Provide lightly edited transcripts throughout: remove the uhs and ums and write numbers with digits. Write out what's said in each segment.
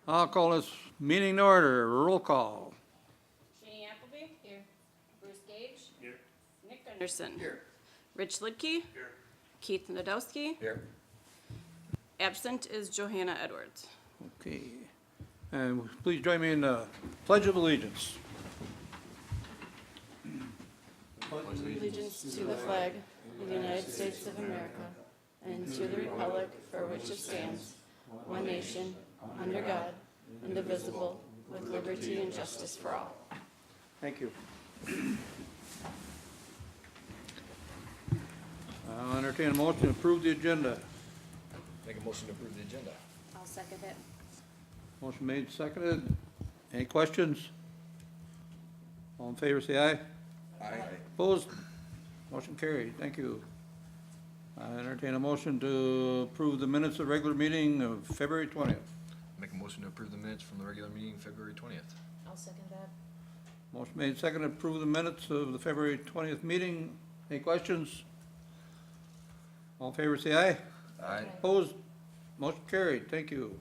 I'll call this meeting to order. Roll call. Jenny Appleby? Here. Bruce Gage? Here. Nick Gunderson? Here. Rich Lidke? Here. Keith Nadowski? Here. Absent is Johanna Edwards. Okay. And please join me in the Pledge of Allegiance. Allegiance to the flag of the United States of America and to the republic for which it stands, one nation, under God, indivisible, with liberty and justice for all. Thank you. I'll entertain a motion to approve the agenda. Make a motion to approve the agenda. I'll second it. Motion made, seconded. Any questions? All in favor, say aye. Aye. Opposed? Motion carried. Thank you. I entertain a motion to approve the minutes of regular meeting of February 20th. Make a motion to approve the minutes from the regular meeting February 20th. I'll second that. Motion made, seconded, to approve the minutes of the February 20th meeting. Any questions? All in favor, say aye. Aye. Opposed? Motion carried. Thank you.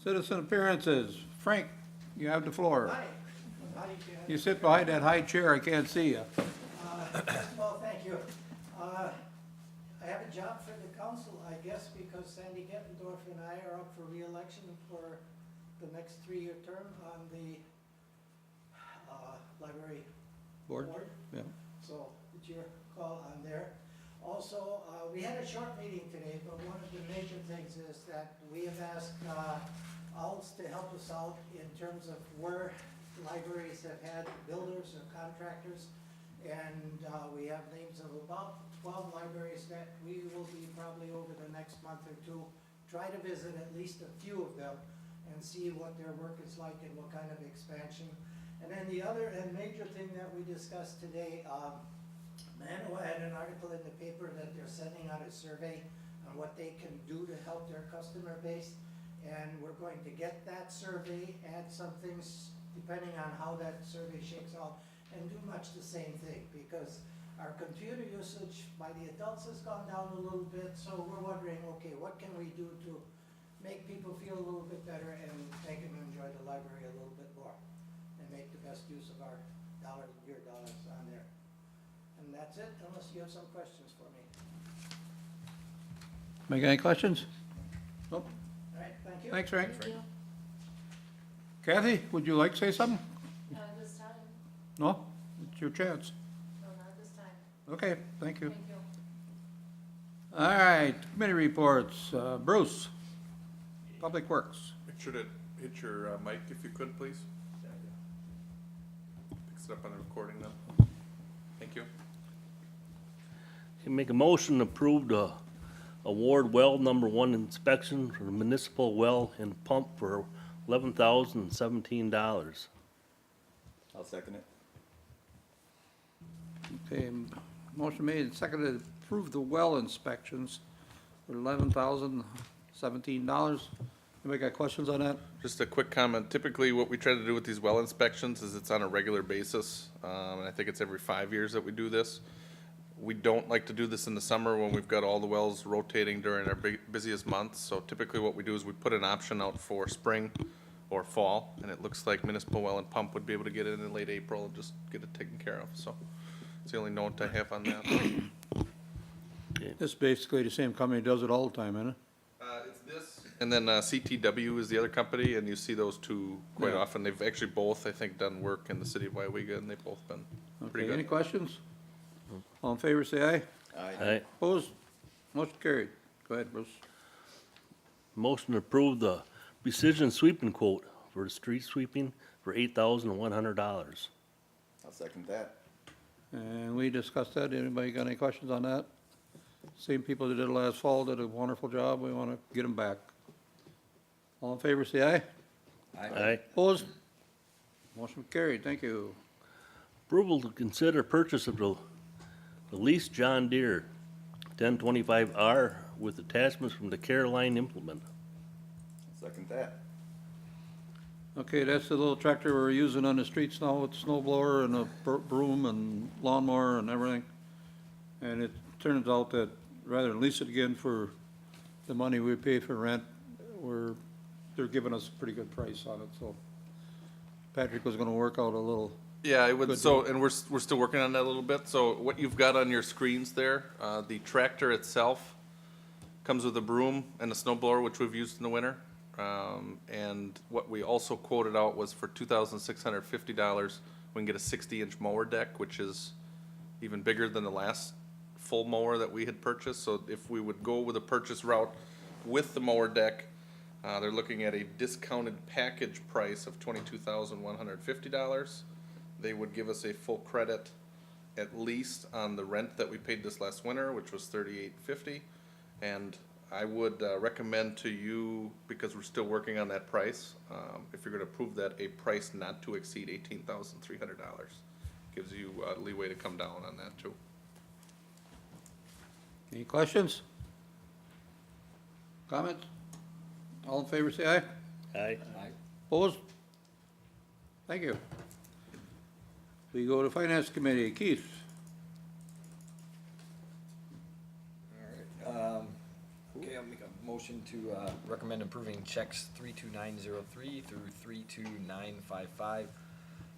Citizen appearances. Frank, you have the floor. Hi. Hi, Jen. You sit behind that high chair, I can't see you. First of all, thank you. I have a job for the council, I guess, because Sandy Gettendorf and I are up for reelection for the next 3-year term on the library Board? board. Yeah. So it's your call on there. Also, we had a short meeting today, but one of the major things is that we have asked OWLS to help us out in terms of where libraries have had builders or contractors. And we have names of about 12 libraries that we will be probably over the next month or two, try to visit at least a few of them and see what their work is like and what kind of expansion. And then the other and major thing that we discussed today, Manoa had an article in the paper that they're sending out a survey on what they can do to help their customer base. And we're going to get that survey, add some things depending on how that survey shakes out, and do much the same thing, because our computer usage by the adults has gone down a little bit, so we're wondering, okay, what can we do to make people feel a little bit better and make them enjoy the library a little bit more, and make the best use of our dollars, your dollars on there. And that's it, unless you have some questions for me. Make any questions? Nope. All right, thank you. Thanks, Frank. Thank you. Kathy, would you like to say something? Not at this time. No? It's your chance. No, not at this time. Okay, thank you. Thank you. All right, committee reports. Bruce, Public Works. Make sure to hit your mic if you could, please. Fix it up on the recording then. Thank you. Can make a motion to approve the award well number 1 inspection for the municipal well and pump for $11,017. I'll second it. Okay, motion made and seconded to approve the well inspections for $11,017. Anybody got questions on that? Just a quick comment. Typically, what we try to do with these well inspections is it's on a regular basis. And I think it's every 5 years that we do this. We don't like to do this in the summer when we've got all the wells rotating during our busiest months. So typically what we do is we put an option out for spring or fall, and it looks like municipal well and pump would be able to get it in late April and just get it taken care of. So it's the only note I have on that. This is basically the same company does it all the time, isn't it? It's this, and then CTW is the other company, and you see those two quite Yeah. often. They've actually both, I think, done work in the city of Weyauwega, and they've both been pretty Okay, any good. questions? All in favor, say aye. Aye. Opposed? Motion carried. Go ahead, Bruce. Motion to approve the precision sweeping quote for the street sweeping for $8,100. I'll second that. And we discussed that. Anybody got any questions on that? Same people that did it last fall did a wonderful job. We want to get them back. All in favor, say aye. Aye. Opposed? Motion carried. Thank you. Approval to consider purchase of the leased John Deere 1025R with attachments from the Caroline implement. Second that. Okay, that's the little tractor we're using on the streets now with snow blower and a broom and lawnmower and everything. And it turns out that rather than lease it again for the money we pay for rent, we're they're giving us a pretty good price on it, so Patrick was gonna work out a little, Yeah, it would, Good so, and we're still working on that a little bit. So what you've got on your screens there, the tractor itself comes with a broom and a snow blower, which we've used in the winter. And what we also quoted out was for $2,650, we can get a 60-inch mower deck, which is even bigger than the last full mower that we had purchased. So if we would go with a purchase route with the mower deck, they're looking at a discounted package price of $22,150. They would give us a full credit at least on the rent that we paid this last winter, which was $38.50. And I would recommend to you, because we're still working on that price, if you're gonna approve that, a price not to exceed $18,300. Gives you leeway to come down on that too. any questions? Comments? All in favor, say aye. Aye. Opposed? Thank you. We go to Finance Committee, Keith. All right, okay, I'll make a motion to, recommend approving checks 32903 through 32955,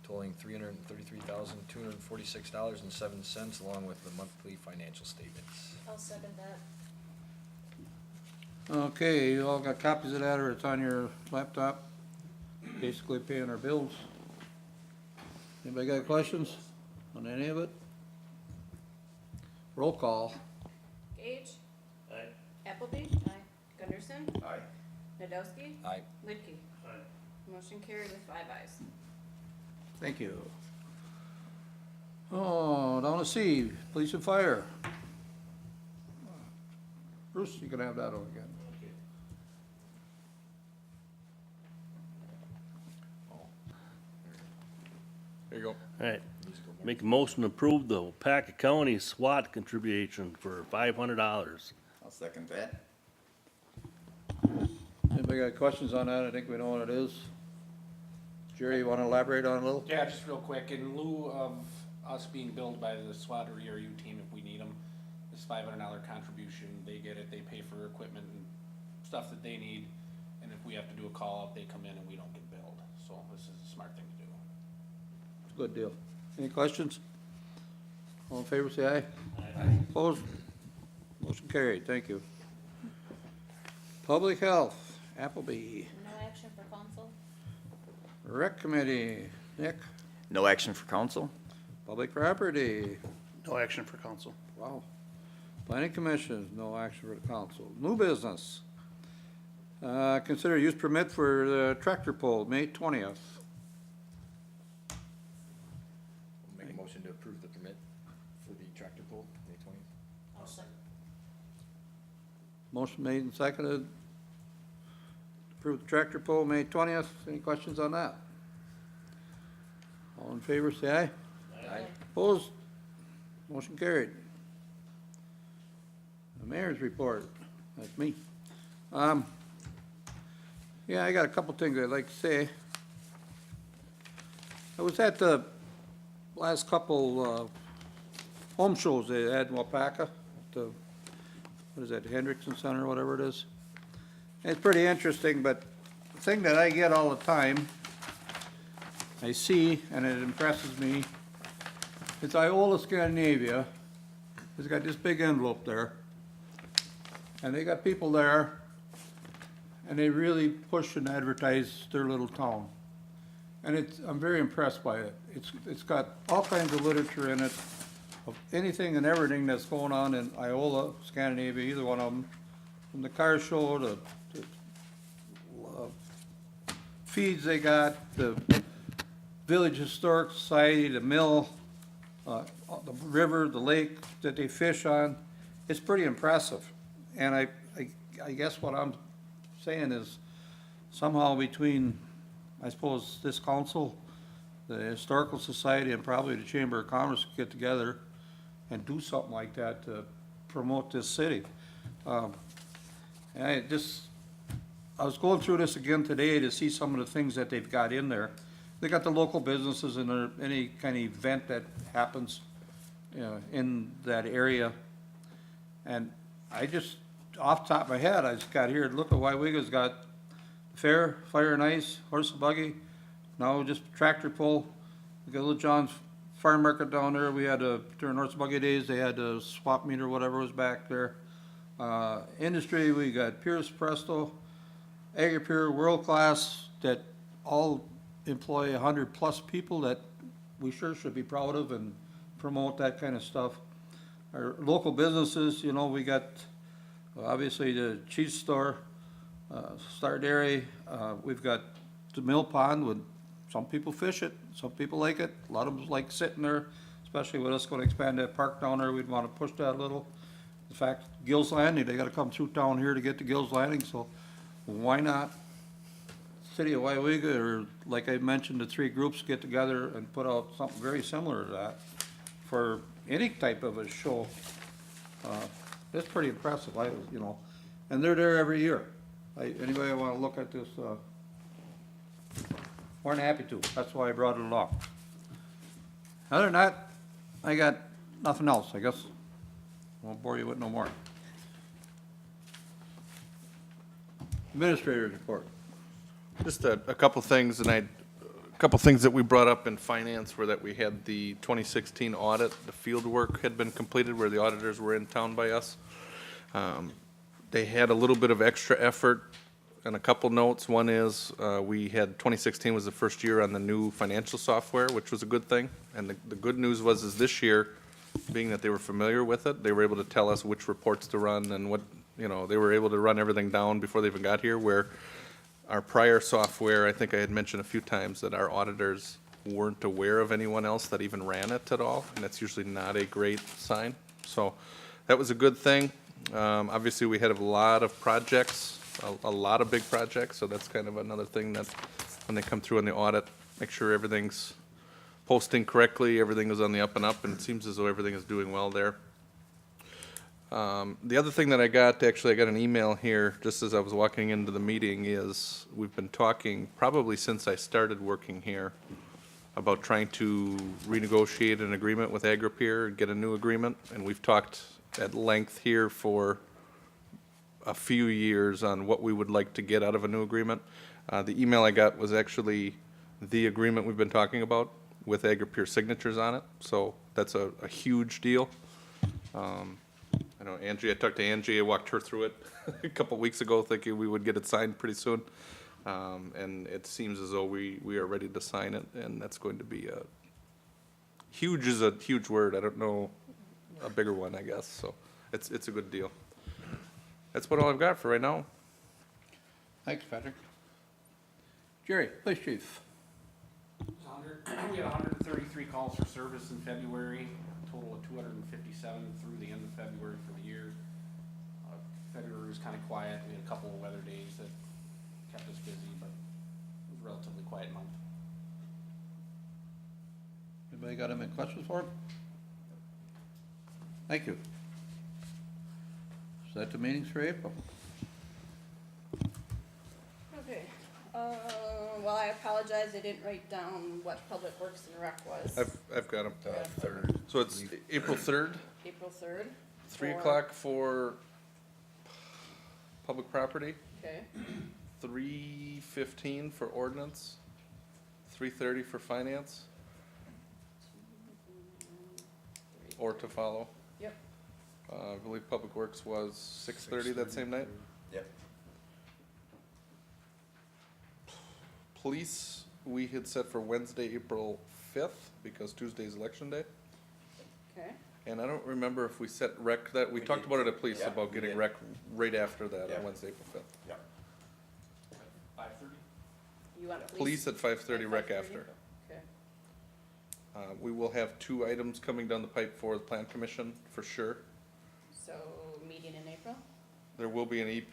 totaling $333,246.07, along with the monthly financial statements. I'll second that. Okay, you all got copies of that, or it's on your laptop? Basically paying our bills. Anybody got questions on any of it? Roll call. Gage. Aye. Appleby. Aye. Gunderson. Aye. Nadowski. Aye. Lidke. Motion carried with 5 ayes. Thank you. Oh, down to C, police and fire. Bruce, you can have that one again. There you go. All right. Make a motion to approve the Weyauwega County SWAT contribution for $500. I'll second that. Anybody got questions on that? I think we know what it is. Jerry, you wanna elaborate on it a little? Yeah, just real quick, in lieu of us being billed by the SWAT or ERU team if we need them, this $500 contribution, they get it, they pay for equipment and stuff that they need, and if we have to do a call out, they come in and we don't get billed, so this is a smart thing to do. Good deal. Any questions? All in favor, say aye. Aye. Opposed? Motion carried, thank you. Public Health, Appleby. No action for council. Rec Committee, Nick. No action for council? Public Property, No action for council. wow. Planning Commission, no action for the council. New business. Consider use permit for the tractor pull, May 20th. Make a motion to approve the permit for the tractor pull, May 20th. I'll second. Motion made and seconded. Approve the tractor pull, May 20th. Any questions on that? All in favor, say aye. Aye. Opposed? Motion carried. The mayor's report, that's me. Yeah, I got a couple things I'd like to say. I was at the last couple, home shows they had in Weyauwega, the, what is that, Hendrickson Center, whatever it is. It's pretty interesting, but the thing that I get all the time, I see, and it impresses me, it's Weyauwega, Scandinavia. It's got this big envelope there. And they got people there, and they really push and advertise their little town. And I'm very impressed by it. It's got all kinds of literature in it, of anything and everything that's going on in Weyauwega, Scandinavia, either one of them. From the car show, the feeds they got, the Village Historic Society, the mill, the river, the lake that they fish on. It's pretty impressive. And I guess what I'm saying is somehow between, I suppose, this council, the Historical Society, and probably the Chamber of Commerce could get together and do something like that to promote this city. And I was going through this again today to see some of the things that they've got in there. They got the local businesses and any kind of event that happens, in that area. And I just, off the top of my head, I just got here, look at Weyauwega's got fair, fire and ice, horse and buggy, now just tractor pull. We got Little John's Farm Market down there, we had during horse and buggy days, they had a swap meet or whatever was back there. Industry, we got Pierce, Presto, Agri-Pure, World Class, that all employ 100+ people that we sure should be proud of and promote that kind of stuff. Our local businesses, you know, we got obviously the cheese store, Star Dairy, we've got the Mill Pond, with some people fish it, some people like it, a lot of them like sitting there, especially with us gonna expand that park down there, we'd wanna push that a little. In fact, Gill's Landing, they gotta come through town here to get to Gill's Landing, so why not City of Weyauwega, or like I mentioned, the three groups get together and put out something very similar to that for any type of a show. That's pretty impressive, you know, and they're there every year. Anybody wanna look at this, more than happy to, that's why I brought it along. Other than that, I got nothing else, I guess. Won't bore you with no more. Administrator's report. Just a couple things, and a couple things that we brought up in finance were that we had the 2016 audit, the field work had been completed where the auditors were in town by us. They had a little bit of extra effort and a couple notes. One is, we had 2016 was the first year on the new financial software, which was a good thing. And the good news was is this year, being that they were familiar with it, they were able to tell us which reports to run and what, you know, they were able to run everything down before they even got here, where our prior software, I think I had mentioned a few times that our auditors weren't aware of anyone else that even ran it at all, and that's usually not a great sign. So that was a good thing. Obviously, we had a lot of projects, a lot of big projects, so that's kind of another thing that when they come through on the audit, make sure everything's posting correctly, everything is on the up and up, and it seems as though everything is doing well there. The other thing that I got, actually I got an email here just as I was walking into the meeting, is we've been talking probably since I started working here about trying to renegotiate an agreement with Agri-Pure and get a new agreement, and we've talked at length here for a few years on what we would like to get out of a new agreement. The email I got was actually the agreement we've been talking about with Agri-Pure signatures on it, so that's a huge deal. I know Angie, I talked to Angie, I walked her through it a couple weeks ago, thinking we would get it signed pretty soon. And it seems as though we are ready to sign it, and that's going to be huge is a huge word, I don't know, a bigger one, I guess, so it's a good deal. That's about all I've got for right now. Thanks, Patrick. Jerry, police chief. We had 133 calls for service in February, a total of 257 through the end of February for the year. February was kind of quiet. We had a couple of weather days that kept us busy, but it was a relatively quiet month. Anybody got any questions for him? Thank you. Is that the meetings for April? Okay, well, I apologize, I didn't write down what Public Works and Rec was. I've got them. Third. So it's April 3rd, April 3rd. 3 o'clock for public property, Okay, 3:15 for ordinance, 3:30 for finance, or to follow. yep, I believe Public Works was 6:30 that same night. Yep. Police, we had set for Wednesday, April 5th, because Tuesday's election day. okay, And I don't remember if we set rec that, we We talked did. about it at police, Yeah, about we getting did. rec right after that Yeah. on Wednesday, April 5th. Yep. 5:30? you want Police at 5:30, At rec 5:30? after. Okay, We will have 2 items coming down the pipe for the plan commission, for sure. so meeting in April? There will be an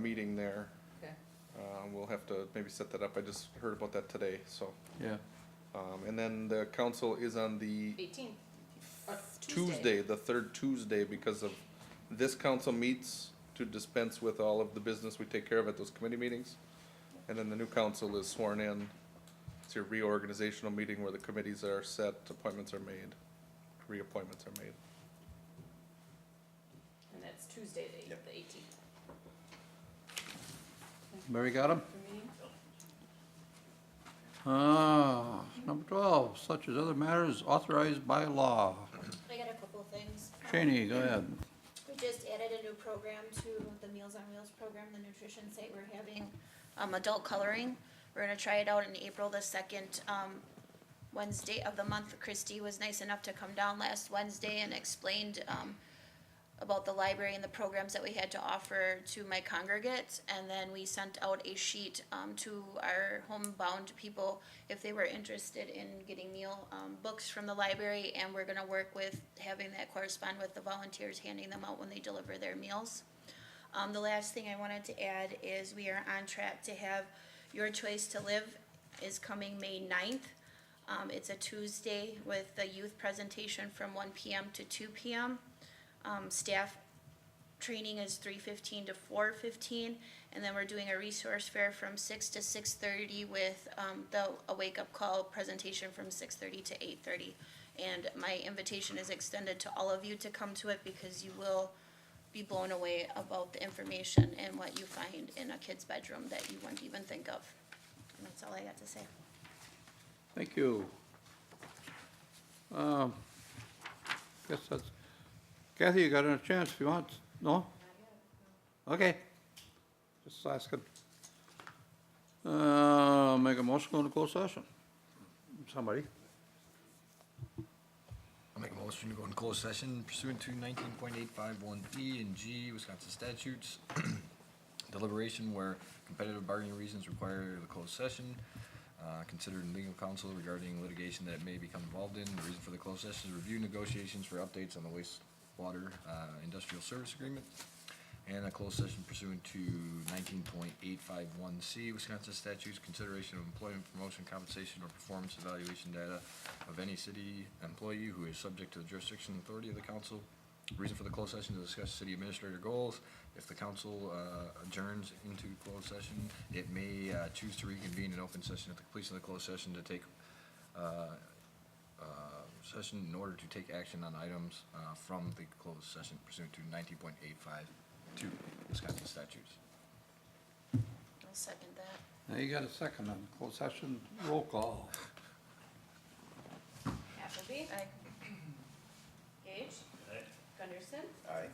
meeting there. Okay, We'll have to maybe set that up. I just heard about that today, so. Yeah. And then the council is on the 18th, Tuesday, the 3rd Tuesday, because of this council meets to dispense with all of the business we take care of at those committee meetings. And then the new council is sworn in. It's your reorganizational meeting where the committees are set, appointments are made, reappointments are made. and that's Tuesday, Yep. the 18th. Mary got him? For meeting? Number 12, such as other matters authorized by law. I got a couple of things. Cheney, go ahead. We just added a new program to the Meals on Wheels program, the nutrition site. We're having, adult coloring. We're gonna try it out in April, the second, Wednesday of the month. Christy was nice enough to come down last Wednesday and explained, about the library and the programs that we had to offer to my congregate. And then we sent out a sheet to our homebound people if they were interested in getting meal books from the library. And we're gonna work with having that correspond with the volunteers, handing them out when they deliver their meals. The last thing I wanted to add is we are on track to have Your Choice to Live is coming May 9th. It's a Tuesday with the youth presentation from 1 PM to 2 PM. Staff training is 3:15 to 4:15, and then we're doing a resource fair from 6 to 6:30 with, a wake-up call presentation from 6:30 to 8:30. And my invitation is extended to all of you to come to it because you will be blown away about the information and what you find in a kid's bedroom that you wouldn't even think of. And that's all I got to say. Thank you. Guess that's, Kathy, you got a chance if you want, no? Okay. Just asking. Make a motion, go into closed session. Somebody? I'll make a motion to go in closed session pursuant to 19.851 and G Wisconsin statutes. Deliberation where competitive bargaining reasons require the closed session. Considered in legal counsel regarding litigation that may become involved in. The reason for the closed session is review negotiations for updates on the wastewater industrial service agreement. And a closed session pursuant to 19.851C Wisconsin statutes, consideration of employment, promotion, compensation, or performance evaluation data of any city employee who is subject to the jurisdiction and authority of the council. Reason for the closed session to discuss city administrator goals. If the council adjourns into closed session, it may choose to reconvene in open session at the completion of the closed session to take session in order to take action on items from the closed session pursuant to 19.852 Wisconsin statutes. I'll second that. Now you got a second on closed session, roll call. Appleby? Aye. Gage? Gunderson? Aye.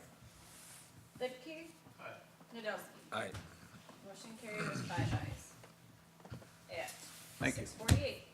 Lippke? Nadowski? Aye. Motion carried with 5 ayes. At Thank you. 6:48.